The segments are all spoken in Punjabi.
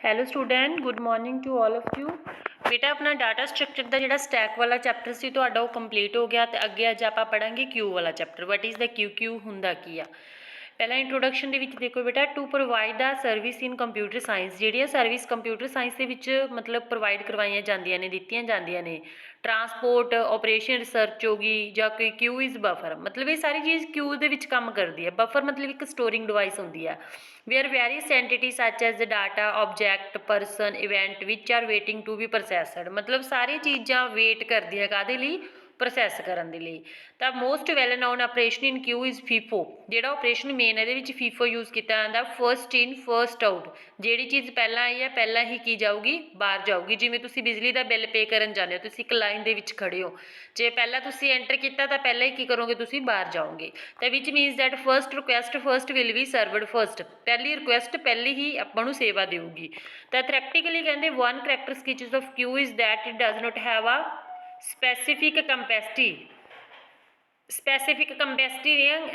Hello student, good morning to all of you. ਬੇਟਾ ਆਪਣਾ ਡਾਟਾ ਸਟਰਕਚਰ ਦਾ ਜਿਹੜਾ ਸਟੈਕ ਵਾਲਾ ਚੈਪਟਰ ਸੀ ਤੁਹਾਡਾ ਉਹ ਕੰਪਲੀਟ ਹੋ ਗਿਆ ਤੇ ਅੱਗੇ ਅੱਜ ਆਪਾਂ ਪੜਾਂਗੇ ਕਿਊ ਵਾਲਾ ਚੈਪਟਰ। ਵਟ ਇਜ਼ ਦਾ ਕਿਊ ਹੁੰਦਾ ਕੀ ਆ। ਪਹਿਲਾਂ ਇੰਟਰੋਡਕਸ਼ਨ ਦੇ ਵਿੱਚ ਦੇਖੋ ਬੇਟਾ, to provide the service in computer science, ਜਿਹੜੀ ਆ ਸਰਵਿਸ ਕੰਪਿਊਟਰ ਸਾਇੰਸ ਦੇ ਵਿੱਚ ਮਤਲਬ ਪ੍ਰੋਵਾਈਡ ਕਰਵਾਈਆਂ ਜਾਂਦੀਆਂ ਨੇ, ਦਿੱਤੀਆਂ ਜਾਂਦੀਆਂ ਨੇ। ਟਰਾਂਸਪੋਰਟ ਆਪਰੇਸ਼ਨ ਰਿਸਰਚ ਹੋ ਗਈ ਜਾਂ ਕੋਈ ਕਿਊ ਇਜ਼ ਬਫਰ, ਮਤਲਬ ਇਹ ਸਾਰੀ ਚੀਜ਼ ਕਿਊ ਦੇ ਵਿੱਚ ਕੰਮ ਕਰਦੀ ਹੈ। ਬਫਰ ਮਤਲਬ ਇੱਕ ਸਟੋਰਿੰਗ ਡਿਵਾਈਸ ਹੁੰਦੀ ਆ, where various entities such as the data, object, person, event which are waiting to be processed, ਮਤਲਬ ਸਾਰੀ ਚੀਜ਼ਾਂ ਵੇਟ ਕਰਦੀਆਂ ਕਾਹਦੇ ਲਈ, ਪ੍ਰੋਸੈਸ ਕਰਨ ਦੇ ਲਈ। ਤਾਂ most well known operation in queue is FIFO, ਜਿਹੜਾ ਆਪਰੇਸ਼ਨ ਮੇਨ ਇਹਦੇ ਵਿੱਚ ਫੀਫੋ ਯੂਜ਼ ਕੀਤਾ ਜਾਂਦਾ। ਫਸਟ ਇਨ ਫਸਟ ਆਊਟ, ਜਿਹੜੀ ਚੀਜ਼ ਪਹਿਲਾਂ ਆਈ ਹੈ ਪਹਿਲਾਂ ਹੀ ਕੀ ਜਾਊਗੀ, ਬਾਹਰ ਜਾਊਗੀ। ਜਿਵੇਂ ਤੁਸੀਂ ਬਿਜਲੀ ਦਾ ਬਿੱਲ ਪੇ ਕਰਨ ਜਾਂਦੇ ਹੋ, ਤੁਸੀਂ ਇੱਕ ਲਾਈਨ ਦੇ ਵਿੱਚ ਖੜੇ ਹੋ, ਜੇ ਪਹਿਲਾਂ ਤੁਸੀਂ ਐਂਟਰ ਕੀਤਾ ਤਾਂ ਪਹਿਲਾਂ ਹੀ ਕੀ ਕਰੋਗੇ, ਤੁਸੀਂ ਬਾਹਰ ਜਾਓਗੇ। ਤਾਂ which means that first request first will be served first, ਪਹਿਲੀ ਰਿਕੁਐਸਟ ਪਹਿਲੀ ਹੀ ਆਪਾਂ ਨੂੰ ਸੇਵਾ ਦੇਊਗੀ। ਤਾਂ ਥੈਰੈਪਟੀਕਲੀ ਕਹਿੰਦੇ one characteristics of queue is that it does not have a specific capacity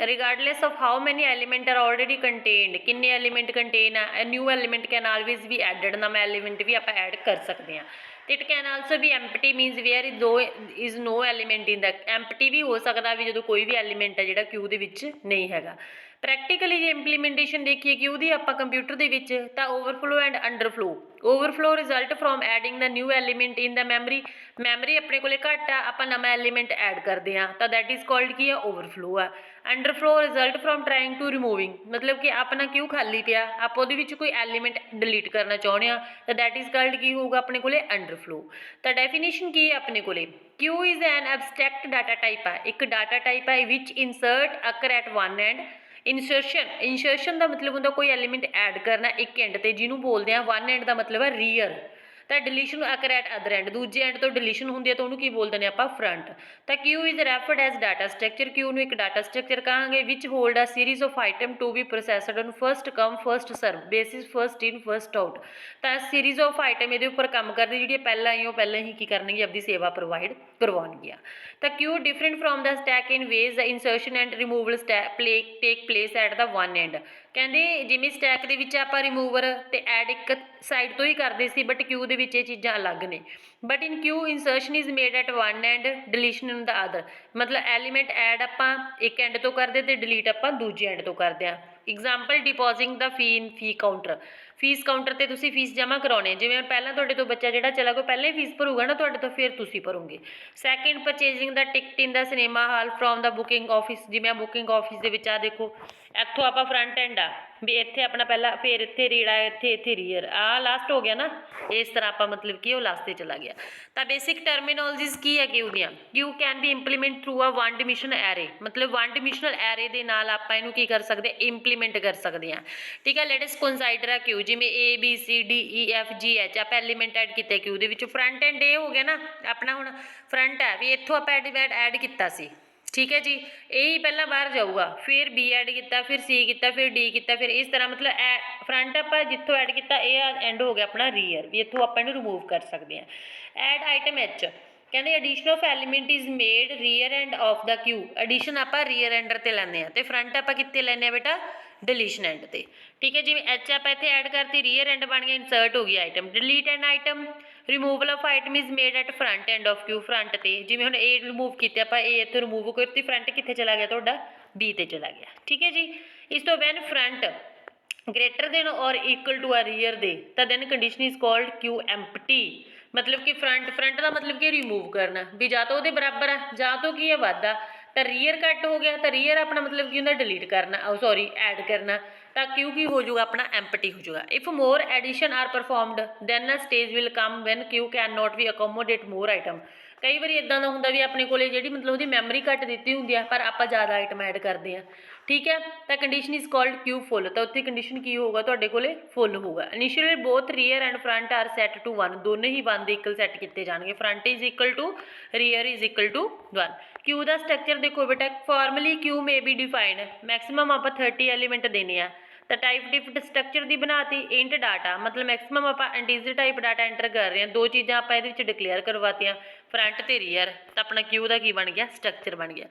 regardless of how many element are already contained, ਕਿੰਨੇ element contain ਆ। new element can always be added, ਨਵਾਂ element ਵੀ ਆਪਾਂ ਐਡ ਕਰ ਸਕਦੇ ਹਾਂ। it can also be empty means where is no element in the, empty ਵੀ ਹੋ ਸਕਦਾ ਵੀ ਜਦੋਂ ਕੋਈ ਵੀ element ਹੈ ਜਿਹੜਾ ਕਿਊ ਦੇ ਵਿੱਚ ਨਹੀਂ ਹੈਗਾ। ਪ੍ਰੈਕਟੀਕਲੀ ਜੇ ਇੰਪਲੀਮੈਂਟੇਸ਼ਨ ਦੇਖੀਏ ਕਿਊ ਦੀ ਆਪਾਂ ਕੰਪਿਊਟਰ ਦੇ ਵਿੱਚ, ਤਾਂ overflow and underflow. Overflow result from adding the new element in the memory ਆਪਣੇ ਕੋਲੇ ਘੱਟ ਆ, ਆਪਾਂ ਨਵਾਂ ਐਲੀਮੈਂਟ ਐਡ ਕਰਦੇ ਹਾਂ ਤਾਂ ਦੈਟ ਇਜ਼ ਕਾਲਡ ਕੀ ਆ, ਓਵਰਫਲੋ ਆ। Underflow result from trying to removing, ਮਤਲਬ ਕਿ ਆਪਣਾ ਕਿਊ ਖਾਲੀ ਪਿਆ, ਆਪਾਂ ਉਹਦੇ ਵਿੱਚ ਕੋਈ ਐਲੀਮੈਂਟ ਡਿਲੀਟ ਕਰਨਾ ਚਾਹੁੰਦੇ ਹਾਂ ਤਾਂ ਦੈਟ ਇਜ਼ ਕਾਲਡ ਕੀ ਹੋਊਗਾ ਆਪਣੇ ਕੋਲੇ, ਅੰਡਰਫਲੋ। ਤਾਂ ਡੈਫੀਨੇਸ਼ਨ ਕੀ ਹੈ ਆਪਣੇ ਕੋਲੇ, queue is an abstract data type ਆ, ਇੱਕ ਡਾਟਾ ਟਾਈਪ ਹੈ which insert occur at one end. Insertion ਦਾ ਮਤਲਬ ਹੁੰਦਾ ਕੋਈ ਐਲੀਮੈਂਟ ਐਡ ਕਰਨਾ ਇੱਕ ਐਂਡ ਤੇ, ਜਿਹਨੂੰ ਬੋਲਦੇ ਆ ਵਨ ਐਂਡ ਦਾ ਮਤਲਬ ਹੈ ਰੀਅਰ। ਤਾਂ ਡਿਲੀਸ਼ਨ ਅਕਰ ਐਟ ਅਦਰ ਐਂਡ, ਦੂਜੇ ਐਂਡ ਤੋਂ ਡਿਲੀਸ਼ਨ ਹੁੰਦੀ ਹੈ ਤਾਂ ਉਹਨੂੰ ਕੀ ਬੋਲਦੇ ਨੇ ਆਪਾਂ, ਫਰੰਟ। ਤਾਂ queue is referred as data structure, queue ਨੂੰ ਇੱਕ ਡਾਟਾ ਸਟਰਕਚਰ ਕਹਾਂਗੇ which hold a series of item to be processed on first come first serve basis, first in first out. ਤਾਂ ਸੀਰੀਜ਼ ਆਫ ਆਈਟਮ ਇਹਦੇ ਉੱਪਰ ਕੰਮ ਕਰਦੀ, ਜਿਹੜੀਆਂ ਪਹਿਲਾਂ ਆਈਆਂ ਉਹ ਪਹਿਲਾਂ ਹੀ ਕੀ ਕਰਨਗੀ, ਆਪਦੀ ਸੇਵਾ ਪ੍ਰੋਵਾਈਡ ਕਰਵਾਉਣਗੀਆਂ। ਤਾਂ queue different from the stack in ways the insertion and removal take place at the one end. ਕਹਿੰਦੇ ਜਿਵੇਂ ਸਟੈਕ ਦੇ ਵਿੱਚ ਆਪਾਂ ਰਿਮੂਵਰ ਤੇ ਐਡ ਇੱਕ ਸਾਈਡ ਤੋਂ ਹੀ ਕਰਦੇ ਸੀ, ਬਟ ਕਿਊ ਦੇ ਵਿੱਚ ਇਹ ਚੀਜ਼ਾਂ ਅਲੱਗ ਨੇ। But in queue insertion is made at one end, deletion in the other, ਮਤਲਬ ਐਲੀਮੈਂਟ ਐਡ ਆਪਾਂ ਇੱਕ ਐਂਡ ਤੋਂ ਕਰਦੇ ਤੇ ਡਿਲੀਟ ਆਪਾਂ ਦੂਜੇ ਐਂਡ ਤੋਂ ਕਰਦੇ ਹਾਂ। ਐਗਜ਼ਾਮਪਲ ਡਿਪੋਜ਼ਿੰਗ ਦਾ ਫੀ ਇਨ ਫੀ ਕਾਊਂਟਰ, ਫੀਸ ਕਾਊਂਟਰ ਤੇ ਤੁਸੀਂ ਫੀਸ ਜਮ੍ਹਾਂ ਕਰਾਉਣੇ, ਜਿਵੇਂ ਪਹਿਲਾਂ ਤੁਹਾਡੇ ਤੋਂ ਬੱਚਾ ਜਿਹੜਾ ਚਲਾ ਗਿਆ ਪਹਿਲਾਂ ਹੀ ਫੀਸ ਭਰੂਗਾ ਨਾ ਤੁਹਾਡੇ ਤੋਂ, ਫਿਰ ਤੁਸੀਂ ਭਰੋਗੇ। Second purchasing the ticket in the cinema hall from the booking office, ਜਿਵੇਂ ਆ ਬੁਕਿੰਗ ਆਫਿਸ ਦੇ ਵਿੱਚ ਆ ਦੇਖੋ, ਇੱਥੋਂ ਆਪਾਂ ਫਰੰਟ ਐਂਡ ਆ ਵੀ ਇੱਥੇ ਆਪਣਾ ਪਹਿਲਾਂ, ਫਿਰ ਇੱਥੇ ਰੀੜਾ, ਇੱਥੇ ਰੀਅਰ, ਆਹ ਲਾਸਟ ਹੋ ਗਿਆ ਨਾ। ਇਸ ਤਰ੍ਹਾਂ ਆਪਾਂ ਮਤਲਬ ਕਿ ਉਹ ਲਾਸਟ 'ਤੇ ਚਲਾ ਗਿਆ। ਤਾਂ ਬੇਸਿਕ ਟਰਮੀਨੋਲੋਜੀਜ਼ ਕੀ ਹੈ ਕਿਊ ਦੀਆਂ, ਕਿਊ ਕੈਨ ਬੀ ਇੰਪਲੀਮੈਂਟ ਥਰੂ ਆ ਵਨ ਡਿਮਿਸ਼ਨਲ ਐਰੇ, ਮਤਲਬ ਵਨ ਡਿਮਿਸ਼ਨਲ ਐਰੇ ਦੇ ਨਾਲ ਆਪਾਂ ਇਹਨੂੰ ਕੀ ਕਰ ਸਕਦੇ, ਇੰਪਲੀਮੈਂਟ ਕਰ ਸਕਦੇ ਹਾਂ। ਠੀਕ ਹੈ, ਲੈਟਸ ਕੰਸੀਡਰ ਆ ਕਿਊ, ਜਿਵੇਂ A B C D E F G H ਆਪਾਂ ਐਲੀਮੈਂਟ ਐਡ ਕੀਤੇ ਕਿਊ ਦੇ ਵਿੱਚ, ਫਰੰਟ ਐਂਡ ਇਹ ਹੋ ਗਿਆ ਨਾ ਆਪਣਾ, ਹੁਣ ਫਰੰਟ ਹੈ ਵੀ ਇੱਥੋਂ ਆਪਾਂ ਐਲੀਮੈਂਟ ਐਡ ਕੀਤਾ ਸੀ। ਠੀਕ ਹੈ ਜੀ, ਇਹ ਹੀ ਪਹਿਲਾਂ ਬਾਹਰ ਜਾਊਗਾ, ਫਿਰ B ਐਡ ਕੀਤਾ, ਫਿਰ C ਕੀਤਾ, ਫਿਰ D ਕੀਤਾ, ਫਿਰ ਇਸ ਤਰ੍ਹਾਂ ਮਤਲਬ ਫਰੰਟ ਆਪਾਂ ਜਿੱਥੋਂ ਐਡ ਕੀਤਾ ਇਹ ਐਂਡ ਹੋ ਗਿਆ ਆਪਣਾ ਰੀਅਰ, ਵੀ ਇੱਥੋਂ ਆਪਾਂ ਇਹਨੂੰ ਰਿਮੂਵ ਕਰ ਸਕਦੇ ਹਾਂ। ਐਡ ਆਈਟਮ H, ਕਹਿੰਦੇ addition of element is made rear end of the queue, addition ਆਪਾਂ ਰੀਅਰ ਐਂਡਰ ਤੇ ਲੈਂਦੇ ਹਾਂ ਤੇ ਫਰੰਟ ਆਪਾਂ ਕਿੱਥੇ ਲੈਂਦੇ ਹਾਂ ਬੇਟਾ, ਡਿਲੀਸ਼ਨ ਐਂਡ ਤੇ। ਠੀਕ ਹੈ, ਜਿਵੇਂ H ਆਪਾਂ ਇੱਥੇ ਐਡ ਕਰਤੀ, ਰੀਅਰ ਐਂਡ ਬਣ ਗਿਆ, ਇਨਸਰਟ ਹੋ ਗਈ item. Delete N item, removal of item is made at front end of Q, front ਤੇ। ਜਿਵੇਂ ਹੁਣ A ਰਿਮੂਵ ਕੀਤੇ ਆਪਾਂ, A ਇੱਥੇ ਰਿਮੂਵ ਕਰਤੀ, ਫਰੰਟ ਕਿੱਥੇ ਚਲਾ ਗਿਆ ਤੁਹਾਡਾ, B ਤੇ ਚਲਾ ਗਿਆ। ਠੀਕ ਹੈ ਜੀ, ਇਸ ਤੋਂ ਵੈਨ ਫਰੰਟ ਗ੍ਰੇਟਰ ਦੇਨ ਔਰ ਇਕੁਅਲ ਟੂ ਆ ਰੀਅਰ ਦੇ, ਤਾਂ then condition is called queue empty, ਮਤਲਬ ਕਿ ਫਰੰਟ ਦਾ ਮਤਲਬ ਕਿ ਰਿਮੂਵ ਕਰਨਾ, ਵੀ ਜਾਂ ਤਾਂ ਉਹਦੇ ਬਰਾਬਰ ਆ ਜਾਂ ਤਾਂ ਕੀ ਹੈ ਵੱਧ ਆ। ਤਾਂ ਰੀਅਰ ਘੱਟ ਹੋ ਗਿਆ ਤਾਂ ਰੀਅਰ ਆਪਣਾ ਮਤਲਬ ਕੀ ਹੁੰਦਾ, ਡਿਲੀਟ ਕਰਨਾ, ਸੌਰੀ ਐਡ ਕਰਨਾ, ਤਾਂ ਕਿਊ ਕੀ ਹੋ ਜਾਊਗਾ ਆਪਣਾ, ਐਮਪਟੀ ਹੋ ਜਾਊਗਾ। If more addition are performed than a stage will come when queue can not we accommodate more item. ਕਈ ਵਾਰੀ ਇੱਦਾਂ ਦਾ ਹੁੰਦਾ ਵੀ ਆਪਣੇ ਕੋਲੇ ਜਿਹੜੀ ਮਤਲਬ ਉਹਦੀ ਮੈਮਰੀ ਘੱਟ ਦਿੱਤੀ ਹੁੰਦੀ ਆ, ਪਰ ਆਪਾਂ ਜ਼ਿਆਦਾ ਆਈਟਮ ਐਡ ਕਰਦੇ ਹਾਂ। ਠੀਕ ਹੈ, ਤਾਂ condition is called queue full, ਤਾਂ ਉੱਥੇ ਕੰਡੀਸ਼ਨ ਕੀ ਹੋਊਗਾ ਤੁਹਾਡੇ ਕੋਲੇ, ਫੁੱਲ ਹੋਊਗਾ। Initially both rear and front are set to 1, ਦੋਨੇ ਹੀ 1 ਦੇ ਇਕੁਅਲ ਸੈੱਟ ਕੀਤੇ ਜਾਣਗੇ, front is equal to rear is equal to 1। Queue ਦਾ ਸਟਰਕਚਰ ਦੇਖੋ ਬੇਟਾ, formally queue may be defined, maximum ਆਪਾਂ 30 ਐਲੀਮੈਂਟ ਦੇਣੇ ਆ। ਤਾਂ ਟਾਈਪ ਡਿਫਟ ਸਟਰਕਚਰ ਦੀ ਬਣਾਤੀ, ਇੰਟ ਡਾਟਾ ਮਤਲਬ ਮੈਕਸਿਮਮ ਆਪਾਂ ਇੰਟੀਜਰ ਟਾਈਪ ਡਾਟਾ ਐਂਟਰ ਕਰ ਰਹੇ ਹਾਂ, ਦੋ ਚੀਜ਼ਾਂ ਆਪਾਂ ਇਹਦੇ ਵਿੱਚ ਡਿਕਲੇਅਰ ਕਰਵਾਤੀਆਂ, ਫਰੰਟ ਤੇ ਰੀਅਰ, ਤਾਂ ਆਪਣਾ ਕਿਊ ਦਾ ਕੀ ਬਣ ਗਿਆ, ਸਟਰਕਚਰ ਬਣ ਗਿਆ।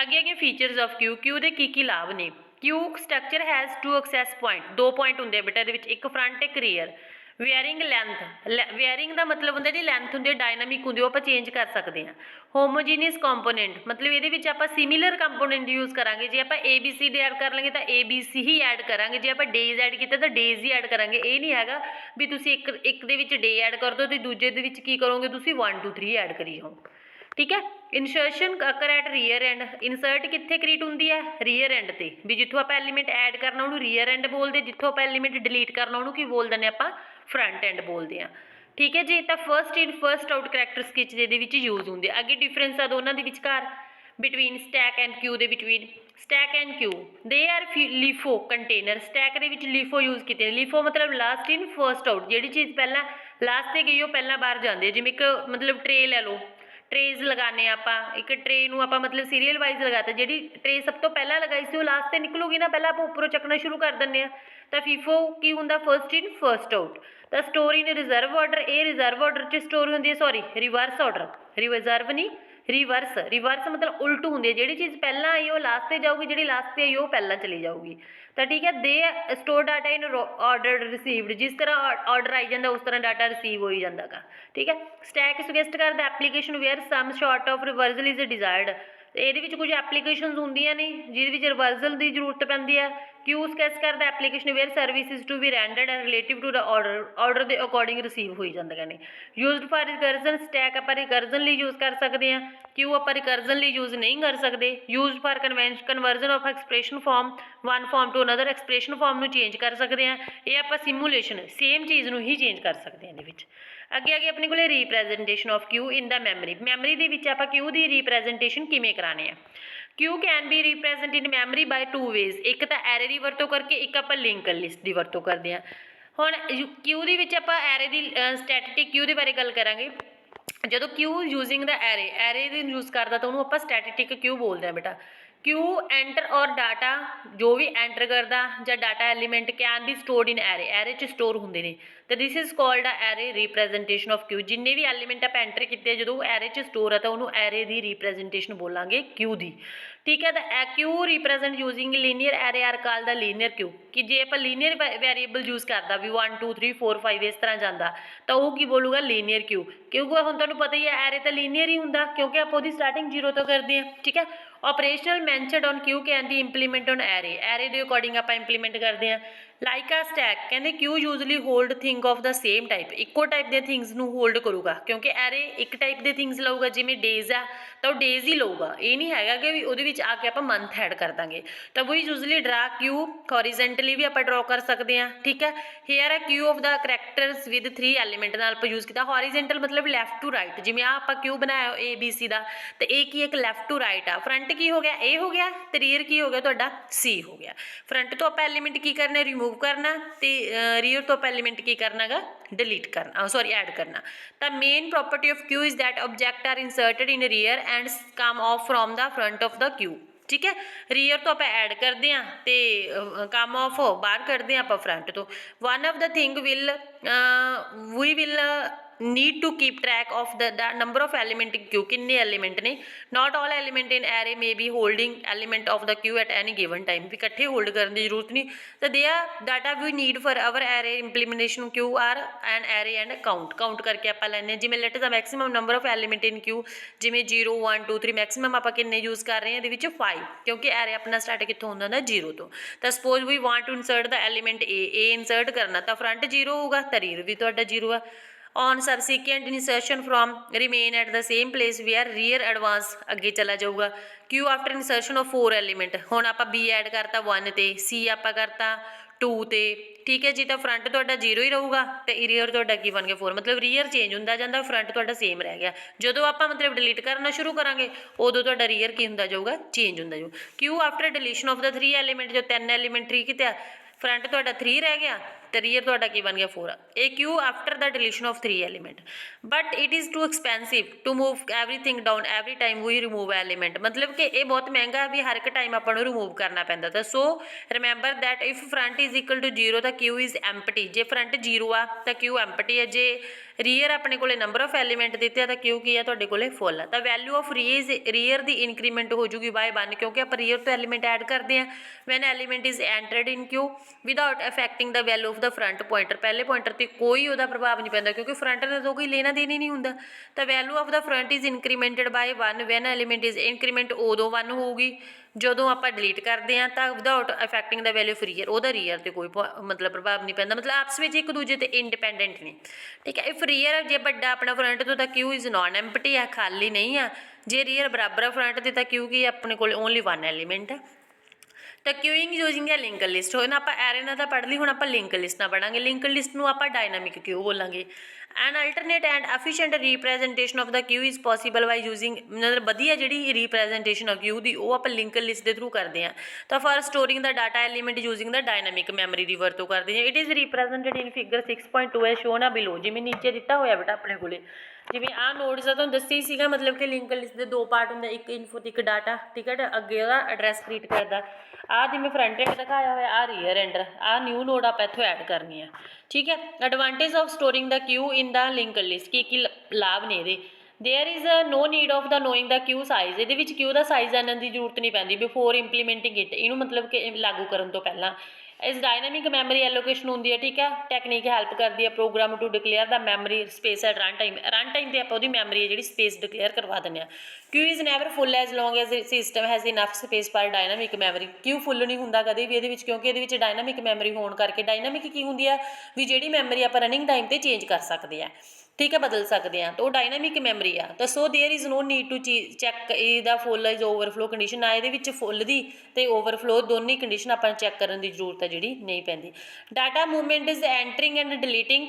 ਅੱਗੇ ਫੀਚਰਸ ਆਫ ਕਿਊ, ਕਿਊ ਦੇ ਕੀ ਲਾਭ ਨੇ। Queue structure has 2 access point, 2 point ਹੁੰਦੇ ਆ ਬੇਟਾ ਇਹਦੇ ਵਿੱਚ, ਇੱਕ ਫਰੰਟ ਇੱਕ ਰੀਅਰ। ਵੇਅਰਿੰਗ ਲੈਂਥ, ਵੇਅਰਿੰਗ ਦਾ ਮਤਲਬ ਹੁੰਦਾ ਜੀ ਲੈਂਥ ਹੁੰਦੀ ਹੈ, ਡਾਇਨਾਮਿਕ ਹੁੰਦੀ, ਉਹ ਆਪਾਂ ਚੇਂਜ ਕਰ ਸਕਦੇ ਹਾਂ। ਹੋਮੋਜੀਨੀਅਸ ਕੰਪੋਨੈਂਟ ਮਤਲਬ ਇਹਦੇ ਵਿੱਚ ਆਪਾਂ ਸਿਮਿਲਰ ਕੰਪੋਨੈਂਟ ਯੂਜ਼ ਕਰਾਂਗੇ। ਜੇ ਆਪਾਂ ABC ਐਡ ਕਰ ਲਾਂਗੇ ਤਾਂ ABC ਹੀ ਐਡ ਕਰਾਂਗੇ, ਜੇ ਆਪਾਂ ਡੇਜ਼ ਐਡ ਕੀਤਾ ਤਾਂ ਡੇਜ਼ ਹੀ ਐਡ ਕਰਾਂਗੇ। ਇਹ ਨਹੀਂ ਹੈਗਾ ਵੀ ਤੁਸੀਂ ਇੱਕ ਦੇ ਵਿੱਚ ਡੇ ਐਡ ਕਰ ਦਿਓ ਤੇ ਦੂਜੇ ਦੇ ਵਿੱਚ ਕੀ ਕਰੋਗੇ ਤੁਸੀਂ 1 2 3 ਐਡ ਕਰੀ ਜਾਓ। ਠੀਕ ਹੈ। ਇਨਸਰਸ਼ਨ ਅਕਰ ਐਟ ਰੀਅਰ ਐਂਡ, ਇਨਸਰਟ ਕਿੱਥੇ ਕ੍ਰੀਏਟ ਹੁੰਦੀ ਹੈ? ਰੀਅਰ ਐਂਡ ਤੇ, ਵੀ ਜਿੱਥੋਂ ਆਪਾਂ ਐਲੀਮੈਂਟ ਐਡ ਕਰਨਾ ਉਹਨੂੰ ਰੀਅਰ ਐਂਡ ਬੋਲਦੇ, ਜਿੱਥੋਂ ਆਪਾਂ ਐਲੀਮੈਂਟ ਡਿਲੀਟ ਕਰਨਾ ਉਹਨੂੰ ਕੀ ਬੋਲ ਦਿੰਦੇ ਆਪਾਂ? ਫਰੰਟ ਐਂਡ ਬੋਲਦੇ ਆ। ਠੀਕ ਹੈ ਜੀ। ਤਾਂ first in first out character ਸਕਿੱਚ ਦੇ ਵਿੱਚ ਯੂਜ਼ ਹੁੰਦੇ ਆ। ਅੱਗੇ ਡਿਫਰੈਂਸ ਆ ਦੋਨਾਂ ਦੇ ਵਿਚਕਾਰ, ਬਿਟਵੀਨ ਸਟੈਕ ਐਂਡ ਕਿਊ ਦੇ between. Stack and Q they are ਲੀਫੋ container, stack ਦੇ ਵਿੱਚ ਲੀਫੋ ਯੂਜ਼ ਕੀਤੇ ਨੇ। ਲੀਫੋ ਮਤਲਬ ਲਾਸਟ ਇਨ ਫਸਟ ਆਊਟ, ਜਿਹੜੀ ਚੀਜ਼ ਪਹਿਲਾਂ ਲਾਸਟ ਤੇ ਗਈ ਉਹ ਪਹਿਲਾਂ ਬਾਹਰ ਜਾਂਦੀ ਹੈ। ਜਿਵੇਂ ਇੱਕ ਮਤਲਬ ਟਰੇ ਲੈ ਲਓ, ਟਰੇਜ਼ ਲਗਾਉਂਦੇ ਹਾਂ ਆਪਾਂ, ਇੱਕ ਟਰੇ ਨੂੰ ਆਪਾਂ ਮਤਲਬ ਸੀਰੀਅਲ ਵਾਈਜ਼ ਲਗਾਤਾ, ਜਿਹੜੀ ਟਰੇ ਸਭ ਤੋਂ ਪਹਿਲਾਂ ਲਗਾਈ ਸੀ ਉਹ ਲਾਸਟ ਤੇ ਨਿਕਲੂਗੀ ਨਾ, ਪਹਿਲਾਂ ਆਪਾਂ ਉੱਪਰੋਂ ਚੱਕਣਾ ਸ਼ੁਰੂ ਕਰ ਦਿੰਦੇ ਹਾਂ। ਤਾਂ ਫੀਫੋ ਕੀ ਹੁੰਦਾ? First in first out. ਤਾਂ ਸਟੋਰ ਇਨ ਰਿਜ਼ਰਵ ਆਰਡਰ, ਇਹ ਰਿਜ਼ਰਵ ਆਰਡਰ 'ਚ ਸਟੋਰ ਹੁੰਦੀ ਹੈ, ਸੌਰੀ ਰਿਵਰਸ ਆਰਡਰ, ਰਿਜ਼ਰਵ ਨਹੀਂ ਰਿਵਰਸ, ਰਿਵਰਸ ਮਤਲਬ ਉਲਟ ਹੁੰਦੀ ਹੈ, ਜਿਹੜੀ ਚੀਜ਼ ਪਹਿਲਾਂ ਆਈ ਉਹ ਲਾਸਟ ਤੇ ਜਾਊਗੀ, ਜਿਹੜੀ ਲਾਸਟ ਤੇ ਆਈ ਉਹ ਪਹਿਲਾਂ ਚਲੀ ਜਾਊਗੀ। ਤਾਂ ਠੀਕ ਹੈ। ਦੇ ਸਟੋਰ ਡਾਟਾ ਇਨ ਆਰਡਰ ਰਿਸੀਵਡ, ਜਿਸ ਤਰ੍ਹਾਂ ਆਰਡਰ ਆਈ ਜਾਂਦਾ ਉਸ ਤਰ੍ਹਾਂ ਡਾਟਾ ਰਿਸੀਵ ਹੋਈ ਜਾਂਦਾ ਗਾ। ਠੀਕ ਹੈ। ਸਟੈਕ ਸੁਜੈਸਟ ਕਰਦਾ application where some sort of reversal is desired, ਇਹਦੇ ਵਿੱਚ ਕੁਝ ਐਪਲੀਕੇਸ਼ਨਸ ਹੁੰਦੀਆਂ ਨੇ ਜਿਹਦੇ ਵਿੱਚ ਰਿਵਰਸਲ ਦੀ ਜ਼ਰੂਰਤ ਪੈਂਦੀ ਹੈ। ਕਿਊ ਸਕੈਚ ਕਰਦਾ application where services to be rendered and relative to the order ਦੇ ਅਕੋਰਡਿੰਗ ਰਿਸੀਵ ਹੋਈ ਜਾਂਦੀਆਂ ਨੇ। ਯੂਜ਼ਡ ਫਾਰ ਰਿਕਰਜਨ, ਸਟੈਕ ਆਪਾਂ ਰਿਕਰਜਨ ਲਈ ਯੂਜ਼ ਕਰ ਸਕਦੇ ਹਾਂ, ਕਿਊ ਆਪਾਂ ਰਿਕਰਜਨ ਲਈ ਯੂਜ਼ ਨਹੀਂ ਕਰ ਸਕਦੇ। Used for conversion of expression form one form to another, expression form ਨੂੰ ਚੇਂਜ ਕਰ ਸਕਦੇ ਹਾਂ। ਇਹ ਆਪਾਂ ਸਿਮੂਲੇਸ਼ਨ ਸੇਮ ਚੀਜ਼ ਨੂੰ ਹੀ ਚੇਂਜ ਕਰ ਸਕਦੇ ਹਾਂ ਇਹਦੇ ਵਿੱਚ। ਅੱਗੇ ਆਪਣੇ ਕੋਲੇ representation of queue in the memory, memory ਦੇ ਵਿੱਚ ਆਪਾਂ ਕਿਊ ਦੀ ਰੀਪ੍ਰੈਜ਼ੈਂਟੇਸ਼ਨ ਕਿਵੇਂ ਕਰਾਣੇ ਆ? Queue can be represent in memory by 2 ways, ਇੱਕ ਤਾਂ ਐਰੇ ਦੀ ਵਰਤੋਂ ਕਰਕੇ, ਇੱਕ ਆਪਾਂ ਲਿੰਕ ਲਿਸਟ ਦੀ ਵਰਤੋਂ ਕਰਦੇ ਹਾਂ। ਹੁਣ ਕਿਊ ਦੇ ਵਿੱਚ ਆਪਾਂ ਐਰੇ ਦੀ ਸਟੈਟਿਕ ਕਿਊ ਦੇ ਬਾਰੇ ਗੱਲ ਕਰਾਂਗੇ। ਜਦੋਂ ਕਿਊ ਯੂਜ਼ਿੰਗ ਦਾ ਐਰੇ ਦੇ ਯੂਜ਼ ਕਰਦਾ ਤਾਂ ਉਹਨੂੰ ਆਪਾਂ ਸਟੈਟਿਕ ਕਿਊ ਬੋਲਦੇ ਹਾਂ ਬੇਟਾ। ਕਿਊ ਐਂਟਰ ਔਰ ਡਾਟਾ, ਜੋ ਵੀ ਐਂਟਰ ਕਰਦਾ ਜਾਂ data element can be stored in array 'ਚ ਸਟੋਰ ਹੁੰਦੇ ਨੇ। ਤਾਂ ਦਿਸ ਇਜ਼ ਕਾਲਡ ਆ ਐਰੇ ਰੀਪ੍ਰੈਜ਼ੈਂਟੇਸ਼ਨ ਆਫ ਕਿਊ। ਜਿੰਨੇ ਵੀ ਐਲੀਮੈਂਟ ਆਪਾਂ ਐਂਟਰ ਕੀਤੇ ਜਦੋਂ ਐਰੇ 'ਚ ਸਟੋਰ ਆ ਤਾਂ ਉਹਨੂੰ ਐਰੇ ਦੀ ਰੀਪ੍ਰੈਜ਼ੈਂਟੇਸ਼ਨ ਬੋਲਾਂਗੇ ਕਿਊ ਦੀ। ਠੀਕ ਹੈ। ਤਾਂ ਕਿਊ represent using linear array R ਕਾਲ ਦਾ ਲੀਨੀਅਰ ਕਿਊ, ਕਿ ਜੇ ਆਪਾਂ ਲੀਨੀਅਰ ਵੈਰੀਏਬਲ ਯੂਜ਼ ਕਰਦਾ ਵੀ 1 2 3 4 5 ਇਸ ਤਰ੍ਹਾਂ ਜਾਂਦਾ ਤਾਂ ਉਹ ਕੀ ਬੋਲੂਗਾ? ਲੀਨੀਅਰ ਕਿਊ। ਕਿਉਂਕਿ ਹੁਣ ਤੁਹਾਨੂੰ ਪਤਾ ਹੀ ਹੈ ਐਰੇ ਤਾਂ ਲੀਨੀਅਰ ਹੀ ਹੁੰਦਾ ਕਿਉਂਕਿ ਆਪਾਂ ਉਹਦੀ ਸਟਾਰਟਿੰਗ 0 ਤੋਂ ਕਰਦੇ ਹਾਂ। ਠੀਕ ਹੈ। Operational mentioned on queue can be implement on array ਦੇ ਅਕੋਰਡਿੰਗ ਆਪਾਂ ਇੰਪਲੀਮੈਂਟ ਕਰਦੇ ਹਾਂ। ਲਾਈਕ ਆ ਸਟੈਕ, ਕਹਿੰਦੇ queue usually hold thing of the same type, ਇੱਕੋ ਟਾਈਪ ਦੇ ਥਿੰਗਸ ਨੂੰ ਹੋਲਡ ਕਰੂਗਾ ਕਿਉਂਕਿ ਐਰੇ ਇੱਕ ਟਾਈਪ ਦੇ ਥਿੰਗਸ ਲਊਗਾ। ਜਿਵੇਂ ਡੇਜ਼ ਆ ਤਾਂ ਉਹ ਡੇਜ਼ ਹੀ ਲਊਗਾ, ਇਹ ਨਹੀਂ ਹੈਗਾ ਕਿ ਵੀ ਉਹਦੇ ਵਿੱਚ ਆ ਕੇ ਆਪਾਂ ਮੰਥ ਐਡ ਕਰ ਦਾਂਗੇ। ਤਾਂ ਵੀ ਯੂਜ਼ਲੀ ਡਰਾ ਕਿਊ ਹੌਰੀਜ਼ੈਂਟਲੀ ਵੀ ਆਪਾਂ ਡਰਾ ਕਰ ਸਕਦੇ ਹਾਂ। ਠੀਕ ਹੈ। Here a queue of the characters with 3 element ਨਾਲ ਆਪਾਂ ਯੂਜ਼ ਕੀਤਾ। ਹੌਰੀਜ਼ੈਂਟਲ ਮਤਲਬ ਲੈਫਟ ਟੂ ਰਾਈਟ, ਜਿਵੇਂ ਆ ਆਪਾਂ ਕਿਊ ਬਣਾਇਆ ABC ਦਾ ਤੇ ਇਹ ਕੀ ਇੱਕ ਲੈਫਟ ਟੂ ਰਾਈਟ ਆ। ਫਰੰਟ ਕੀ ਹੋ ਗਿਆ? A ਹੋ ਗਿਆ, ਤੇ ਰੀਅਰ ਕੀ ਹੋ ਗਿਆ ਤੁਹਾਡਾ? C ਹੋ ਗਿਆ। ਫਰੰਟ ਤੋਂ ਆਪਾਂ ਐਲੀਮੈਂਟ ਕੀ ਕਰਨਾ? ਰਿਮੂਵ ਕਰਨਾ, ਤੇ ਰੀਅਰ ਤੋਂ ਆਪਾਂ ਐਲੀਮੈਂਟ ਕੀ ਕਰਨਾ ਗਾ? ਡਿਲੀਟ ਕਰਨਾ, ਸੌਰੀ ਐਡ ਕਰਨਾ। ਤਾਂ main property of queue is that object are inserted in rear end come off from the front of the queue. ਠੀਕ ਹੈ। ਰੀਅਰ ਤੋਂ ਆਪਾਂ ਐਡ ਕਰਦੇ ਹਾਂ ਤੇ ਕਮ ਆਫ ਬਾਹਰ ਕੱਢਦੇ ਹਾਂ ਆਪਾਂ ਫਰੰਟ ਤੋਂ। One of the thing will we will need to keep track of the number of element in queue, ਕਿੰਨੇ ਐਲੀਮੈਂਟ ਨੇ। Not all element in array may be holding element of the queue at any given time, ਵੀ ਇਕੱਠੇ ਹੋਲਡ ਕਰਨ ਦੀ ਜ਼ਰੂਰਤ ਨਹੀਂ। ਤਾਂ ਦੇ ਆ data we need for our array implementation queue are and array and count ਕਰਕੇ ਆਪਾਂ ਲੈਂਦੇ ਹਾਂ। ਜਿਵੇਂ light the maximum number of element in queue, ਜਿਵੇਂ 0 1 2 3 ਮੈਕਸਿਮਮ ਆਪਾਂ ਕਿੰਨੇ ਯੂਜ਼ ਕਰ ਰਹੇ ਹਾਂ ਇਹਦੇ ਵਿੱਚ 5, ਕਿਉਂਕਿ ਐਰੇ ਆਪਣਾ ਸਟਾਰਟ ਕਿੱਥੋਂ ਹੁੰਦਾ ਨਾ 0 ਤੋਂ। ਤਾਂ suppose we want to insert the element A insert ਕਰਨਾ ਤਾਂ ਫਰੰਟ 0 ਹੋਊਗਾ ਤਾਂ ਰੀਅਰ ਵੀ ਤੁਹਾਡਾ 0 ਆ। on subsequent insertion from remain at the same place where rear advance ਅੱਗੇ ਚਲਾ ਜਾਊਗਾ। Q after insertion of 4 element, ਹੁਣ ਆਪਾਂ B ਐਡ ਕਰਤਾ 1 ਤੇ, C ਆਪਾਂ ਕਰਤਾ 2 ਤੇ। ਠੀਕ ਹੈ ਜੀ। ਤਾਂ ਫਰੰਟ ਤੁਹਾਡਾ 0 ਹੀ ਰਹੂਗਾ ਤੇ ਰੀਅਰ ਤੁਹਾਡਾ ਕੀ ਬਣ ਗਿਆ 4, ਮਤਲਬ ਰੀਅਰ ਚੇਂਜ ਹੁੰਦਾ ਜਾਂਦਾ, ਫਰੰਟ ਤੁਹਾਡਾ ਸੇਮ ਰਹਿ ਗਿਆ। ਜਦੋਂ ਆਪਾਂ ਮਤਲਬ ਡਿਲੀਟ ਕਰਨਾ ਸ਼ੁਰੂ ਕਰਾਂਗੇ ਉਦੋਂ ਤੁਹਾਡਾ ਰੀਅਰ ਕੀ ਹੁੰਦਾ ਜਾਊਗਾ? ਚੇਂਜ ਹੁੰਦਾ ਜਾਊ। Q after deletion of the 3 element, ਜੋ 3 ਐਲੀਮੈਂਟ ਠੀਕ ਕੀਤਾ ਫਰੰਟ ਤੁਹਾਡਾ 3 ਰਹਿ ਗਿਆ ਤੇ ਰੀਅਰ ਤੁਹਾਡਾ ਕੀ ਬਣ ਗਿਆ 4 ਆ। ਇਹ queue after the deletion of 3 element, but it is too expensive to move everything down every time we remove element, ਮਤਲਬ ਕਿ ਇਹ ਬਹੁਤ ਮਹਿੰਗਾ ਵੀ ਹਰ ਇੱਕ ਟਾਈਮ ਆਪਾਂ ਨੂੰ ਰਿਮੂਵ ਕਰਨਾ ਪੈਂਦਾ। ਤਾਂ so remember that if front is equal to 0 ਤਾਂ ਕਿਊ ਇਜ਼ ਐਮਪਟੀ, ਜੇ ਫਰੰਟ 0 ਆ ਤਾਂ ਕਿਊ ਐਮਪਟੀ ਹੈ। ਜੇ ਰੀਅਰ ਆਪਣੇ ਕੋਲੇ ਨੰਬਰ ਆਫ ਐਲੀਮੈਂਟ ਦਿੱਤੇ ਆ ਤਾਂ ਕਿਊ ਕੀ ਆ ਤੁਹਾਡੇ ਕੋਲੇ ਫੁੱਲ ਆ। ਤਾਂ value of rear the increment ਹੋ ਜੂਗੀ ਬਾਏ 1, ਕਿਉਂਕਿ ਆਪਾਂ ਰੀਅਰ ਤੋਂ ਐਲੀਮੈਂਟ ਐਡ ਕਰਦੇ ਹਾਂ when element is entered in queue without affecting the value of the front pointer, ਪਹਿਲੇ ਪੁਆਇੰਟਰ ਤੇ ਕੋਈ ਉਹਦਾ ਪ੍ਰਭਾਵ ਨਹੀਂ ਪੈਂਦਾ ਕਿਉਂਕਿ ਫਰੰਟ ਦਾ ਤਾਂ ਕੋਈ ਲੈਣਾ ਦੇਣਾ ਹੀ ਨਹੀਂ ਹੁੰਦਾ। ਤਾਂ value of the front is incremented by 1 when element is increment ਉਦੋਂ 1 ਹੋਊਗੀ ਜਦੋਂ ਆਪਾਂ ਡਿਲੀਟ ਕਰਦੇ ਹਾਂ ਤਾਂ without affecting the value rear, ਉਹਦਾ ਰੀਅਰ ਤੇ ਕੋਈ ਮਤਲਬ ਪ੍ਰਭਾਵ ਨਹੀਂ ਪੈਂਦਾ, ਮਤਲਬ ਆਪਸ ਵਿੱਚ ਇੱਕ ਦੂਜੇ ਤੇ ਇੰਡੀਪੈਂਡੈਂਟ ਨੇ। ਠੀਕ ਹੈ, ਇਫ ਰੀਅਰ ਜੇ ਵੱਡਾ ਆਪਣਾ ਫਰੰਟ ਤੋਂ ਤਾਂ ਕਿਊ ਇਜ਼ ਨਾਨ ਐਮਪਟੀ ਆ, ਖਾਲੀ ਨਹੀਂ ਆ। ਜੇ ਰੀਅਰ ਬਰਾਬਰ ਆ ਫਰੰਟ ਦੇ ਤਾਂ ਕਿਊ ਕੀ ਆਪਣੇ ਕੋਲ ਓਨਲੀ 1 ਐਲੀਮੈਂਟ ਹੈ। ਤਾਂ ਕਿਊਇੰਗ ਯੂਜ਼ਿੰਗ ਹੈ ਲਿੰਕਡ ਲਿਸਟ, ਹੁਣ ਆਪਾਂ ਐਰੇ ਨਾਲ ਤਾਂ ਪੜ੍ਹ ਲਈ, ਹੁਣ ਆਪਾਂ ਲਿੰਕਡ ਲਿਸਟ ਨਾਲ ਪੜ੍ਹਾਂਗੇ। ਲਿੰਕਡ ਲਿਸਟ ਨੂੰ ਆਪਾਂ ਡਾਇਨਾਮਿਕ ਕਿਊ ਬੋਲਾਂਗੇ। An alternate and efficient representation of the queue is possible by using, ਮਤਲਬ ਵਧੀਆ ਜਿਹੜੀ ਰੀਪ੍ਰੈਜੈਂਟੇਸ਼ਨ ਆ ਕਿਊ ਦੀ ਉਹ ਆਪਾਂ ਲਿੰਕਡ ਲਿਸਟ ਦੇ ਥਰੂ ਕਰਦੇ ਹਾਂ। ਤਾਂ for storing the data element using the dynamic memory ਦੀ ਵਰਤੋਂ ਕਰਦੇ ਹਾਂ। It is represented in figure 6.2 ਹੈ ਸ਼ੋਨ ਆ ਬਿਲੋ, ਜਿਵੇਂ ਨੀਚੇ ਦਿੱਤਾ ਹੋਇਆ ਬੇਟਾ ਆਪਣੇ ਕੋਲੇ। ਜਿਵੇਂ ਆਹ ਨੋਟਸ ਆ ਤੁਹਾਨੂੰ ਦੱਸਿਆ ਹੀ ਸੀਗਾ, ਮਤਲਬ ਕਿ ਲਿੰਕਡ ਲਿਸਟ ਦੇ 2 ਪਾਰਟ ਹੁੰਦੇ, ਇੱਕ ਇਨਫੋ ਤੇ ਇੱਕ ਡਾਟਾ। ਠੀਕ ਹੈ, ਅੱਗੇ ਉਹਦਾ ਐਡਰੈਸ ਕ੍ਰੀਏਟ ਕਰਦਾ। ਆਹ ਜਿਵੇਂ ਫਰੰਟ ਐਂਡ ਦਿਖਾਇਆ ਹੋਇਆ, ਆਹ ਰੀਅਰ ਐਂਡ, ਆਹ ਨਿਊ ਨੋਡ ਆਪਾਂ ਇੱਥੋਂ ਐਡ ਕਰਨੀ ਆ। ਠੀਕ ਹੈ, advantage of storing the queue in the linked list, ਕੀ ਲਾਭ ਨੇ ਇਹਦੇ। There is no need of the knowing the queue size, ਇਹਦੇ ਵਿੱਚ ਕਿਊ ਦਾ ਸਾਈਜ਼ ਜਾਣਨ ਦੀ ਜ਼ਰੂਰਤ ਨਹੀਂ ਪੈਂਦੀ ਬਿਫੋਰ ਇੰਪਲੀਮੈਂਟਿੰਗ ਇਟ, ਇਹਨੂੰ ਮਤਲਬ ਕਿ ਲਾਗੂ ਕਰਨ ਤੋਂ ਪਹਿਲਾਂ। ਇਸ ਡਾਇਨਾਮਿਕ ਮੈਮਰੀ ਐਲੋਕੇਸ਼ਨ ਹੁੰਦੀ ਹੈ। ਠੀਕ ਹੈ, ਟੈਕਨੀਕ ਹੈਲਪ ਕਰਦੀ ਹੈ program to declare the memory space at run time ਤੇ ਆਪਾਂ ਉਹਦੀ ਮੈਮਰੀ ਜਿਹੜੀ ਸਪੇਸ ਡਿਕਲੇਅਰ ਕਰਵਾ ਦਿੰਦੇ ਹਾਂ। Queue is never full as long as system has enough space ਪਰ ਡਾਇਨਾਮਿਕ ਮੈਮਰੀ, ਕਿਊ ਫੁੱਲ ਨਹੀਂ ਹੁੰਦਾ ਕਦੇ ਵੀ ਇਹਦੇ ਵਿੱਚ, ਕਿਉਂਕਿ ਇਹਦੇ ਵਿੱਚ ਡਾਇਨਾਮਿਕ ਮੈਮਰੀ ਹੋਣ ਕਰਕੇ। ਡਾਇਨਾਮਿਕ ਕੀ ਹੁੰਦੀ ਆ ਵੀ ਜਿਹੜੀ ਮੈਮਰੀ ਆਪਾਂ ਰਨਿੰਗ ਟਾਈਮ ਤੇ ਚੇਂਜ ਕਰ ਸਕਦੇ ਹਾਂ। ਠੀਕ ਹੈ, ਬਦਲ ਸਕਦੇ ਹਾਂ, ਤਾਂ ਉਹ ਡਾਇਨਾਮਿਕ ਮੈਮਰੀ ਆ। ਤਾਂ so there is no need to check ਇਹਦਾ ਫੁੱਲ ਇਜ਼ ਓਵਰਫਲੋ ਕੰਡੀਸ਼ਨ, ਨਾ ਇਹਦੇ ਵਿੱਚ ਫੁੱਲ ਦੀ ਤੇ ਓਵਰਫਲੋ ਦੋਨੇ ਕੰਡੀਸ਼ਨ ਆਪਾਂ ਚੈੱਕ ਕਰਨ ਦੀ ਜ਼ਰੂਰਤ ਹੈ ਜਿਹੜੀ ਨਹੀਂ ਪੈਂਦੀ। Data movement is entering and deleting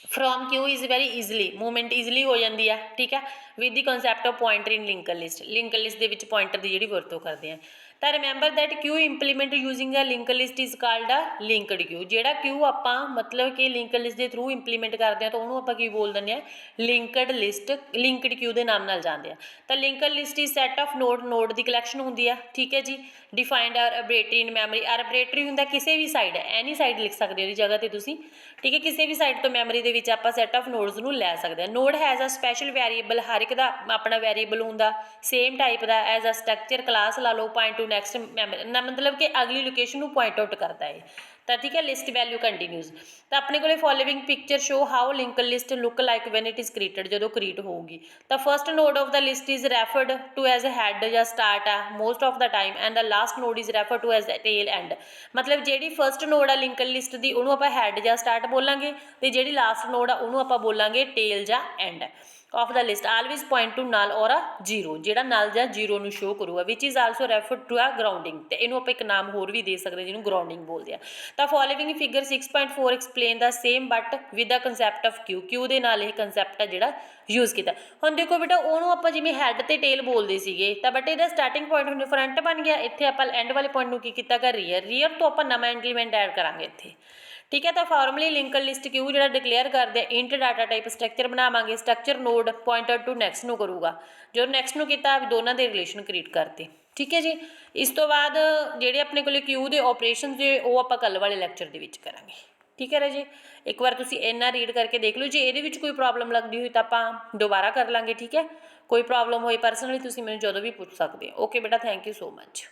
from queue is very easily, movement easily ਹੋ ਜਾਂਦੀ ਆ। ਠੀਕ ਹੈ, with the concept of pointer in linked list, linked list ਦੇ ਵਿੱਚ ਪੁਆਇੰਟਰ ਦੀ ਜਿਹੜੀ ਵਰਤੋਂ ਕਰਦੇ ਆ। ਤਾਂ remember that queue implement using a linked list is called a linked queue, ਜਿਹੜਾ ਕਿਊ ਆਪਾਂ ਮਤਲਬ ਕਿ ਲਿੰਕਡ ਲਿਸਟ ਦੇ ਥਰੂ ਇੰਪਲੀਮੈਂਟ ਕਰਦੇ ਹਾਂ ਤਾਂ ਉਹਨੂੰ ਆਪਾਂ ਕੀ ਬੋਲ ਦਿੰਦੇ ਹਾਂ, ਲਿੰਕਡ ਲਿਸਟ, ਲਿੰਕਡ ਕਿਊ ਦੇ ਨਾਮ ਨਾਲ ਜਾਣਦੇ ਆ। ਤਾਂ linked list is set of node the collection ਹੁੰਦੀ ਆ। ਠੀਕ ਹੈ ਜੀ, ਡਿਫਾਈਨਡ ਆਰਬਿਟਰੀ ਇਨ ਮੈਮਰੀ, ਆਰਬਿਟਰੀ ਹੁੰਦਾ ਕਿਸੇ ਵੀ ਸਾਈਡ, ਐਨੀ ਸਾਈਡ ਲਿਖ ਸਕਦੇ ਹੋ ਉਹਦੀ ਜਗ੍ਹਾ ਤੇ ਤੁਸੀਂ। ਠੀਕ ਹੈ, ਕਿਸੇ ਵੀ ਸਾਈਡ ਤੋਂ ਮੈਮਰੀ ਦੇ ਵਿੱਚ ਆਪਾਂ ਸੈਟ ਆਫ ਨੋਡਸ ਨੂੰ ਲੈ ਸਕਦੇ ਹਾਂ। Node has a special variable, ਹਰ ਇੱਕ ਦਾ ਆਪਣਾ ਵੈਰੀਏਬਲ ਹੁੰਦਾ ਸੇਮ ਟਾਈਪ ਦਾ, ਐਜ਼ ਅ ਸਟਰਕਚਰ ਕਲਾਸ ਲਾ ਲਓ, ਪੁਆਇੰਟ ਟੂ ਨੈਕਸਟ ਮੈਮਰੀ, ਨਾ ਮਤਲਬ ਕਿ ਅਗਲੀ ਲੋਕੇਸ਼ਨ ਨੂੰ ਪੁਆਇੰਟ ਆਊਟ ਕਰਦਾ ਹੈ। ਤਾਂ ਠੀਕ ਹੈ, ਲਿਸਟ ਵੈਲਿਊ ਕੰਟੀਨਿਊਜ਼। ਤਾਂ ਆਪਣੇ ਕੋਲੇ following picture show how linked list look like when it is created, ਜਦੋਂ ਕ੍ਰੀਏਟ ਹੋਊਗੀ। ਤਾਂ first node of the list is referred to as head ਜਾਂ ਸਟਾਰਟ ਆ most of the time, and the last node is refer to as tail end, ਮਤਲਬ ਜਿਹੜੀ ਫਸਟ ਨੋਡ ਆ ਲਿੰਕਡ ਲਿਸਟ ਦੀ ਉਹਨੂੰ ਆਪਾਂ ਹੈਡ ਜਾਂ ਸਟਾਰਟ ਬੋਲਾਂਗੇ, ਤੇ ਜਿਹੜੀ ਲਾਸਟ ਨੋਡ ਆ ਉਹਨੂੰ ਆਪਾਂ ਬੋਲਾਂਗੇ ਟੇਲ ਜਾਂ end. Of the list always point to null or a zero, ਜਿਹੜਾ ਨਲ ਜਾਂ ਜ਼ੀਰੋ ਨੂੰ ਸ਼ੋ ਕਰੂਗਾ, ਵਿਚ ਇਜ਼ ਆਲਸੋ ਰੈਫਰਡ ਟੂ ਆ ਗਰਾਊਂਡਿੰਗ, ਤੇ ਇਹਨੂੰ ਆਪਾਂ ਇੱਕ ਨਾਮ ਹੋਰ ਵੀ ਦੇ ਸਕਦੇ ਜਿਹਨੂੰ ਗਰਾਊਂਡਿੰਗ ਬੋਲਦੇ ਆ। ਤਾਂ following figure 6.4 explain the same but with the concept of queue, queue ਦੇ ਨਾਲ ਇਹ ਕੰਸੈਪਟ ਆ ਜਿਹੜਾ ਯੂਜ਼ ਕੀਤਾ। ਹੁਣ ਦੇਖੋ ਬੇਟਾ, ਉਹਨੂੰ ਆਪਾਂ ਜਿਵੇਂ ਹੈਡ ਤੇ ਟੇਲ ਬੋਲਦੇ ਸੀਗੇ ਤਾਂ ਬਟ ਇਹਦਾ ਸਟਾਰਟਿੰਗ ਪੁਆਇੰਟ ਹੁਣ ਫਰੰਟ ਬਣ ਗਿਆ, ਇੱਥੇ ਆਪਾਂ ਐਂਡ ਵਾਲੇ ਪੁਆਇੰਟ ਨੂੰ ਕੀ ਕੀਤਾ ਗਾ, ਰੀਅਰ, ਰੀਅਰ ਤੋਂ ਆਪਾਂ ਨਵਾਂ ਐਲੀਮੈਂਟ ਐਡ ਕਰਾਂਗੇ ਇੱਥੇ। ਠੀਕ ਹੈ, ਤਾਂ ਫਾਰਮਲੀ ਲਿੰਕਡ ਲਿਸਟ ਕਿਊ ਜਿਹੜਾ ਡਿਕਲੇਅਰ ਕਰਦੇ ਆ, ਇੰਟ ਡਾਟਾ ਟਾਈਪ ਸਟਰਕਚਰ ਬਣਾਵਾਂਗੇ, structure node pointer to next ਨੂੰ ਕਰੂਗਾ, ਜਦੋਂ ਨੈਕਸਟ ਨੂੰ ਕੀਤਾ ਦੋਨਾਂ ਦੇ ਰਿਲੇਸ਼ਨ ਕ੍ਰੀਏਟ ਕਰਤੇ। ਠੀਕ ਹੈ ਜੀ, ਇਸ ਤੋਂ ਬਾਅਦ ਜਿਹੜੇ ਆਪਣੇ ਕੋਲੇ ਕਿਊ ਦੇ ਆਪਰੇਸ਼ਨ ਜੇ ਉਹ ਆਪਾਂ ਕੱਲ੍ਹ ਵਾਲੇ ਲੈਕਚਰ ਦੇ ਵਿੱਚ ਕਰਾਂਗੇ। ਠੀਕ ਹੈ ਰਾਜੇ, ਇੱਕ ਵਾਰ ਤੁਸੀਂ ਇੰਨਾ ਰੀਡ ਕਰਕੇ ਦੇਖ ਲਓ, ਜੇ ਇਹਦੇ ਵਿੱਚ ਕੋਈ ਪ੍ਰੋਬਲਮ ਲੱਗਦੀ ਹੋਈ ਤਾਂ ਆਪਾਂ ਦੁਬਾਰਾ ਕਰ ਲਾਂਗੇ। ਠੀਕ ਹੈ, ਕੋਈ ਪ੍ਰੋਬਲਮ ਹੋਈ ਪਰਸਨਲੀ ਤੁਸੀਂ ਮੈਨੂੰ ਜਦੋਂ ਵੀ ਪੁੱਛ ਸਕਦੇ ਹੋ। ਓਕੇ ਬੇਟਾ, ਥੈਂਕ ਯੂ ਸੋ ਮਚ।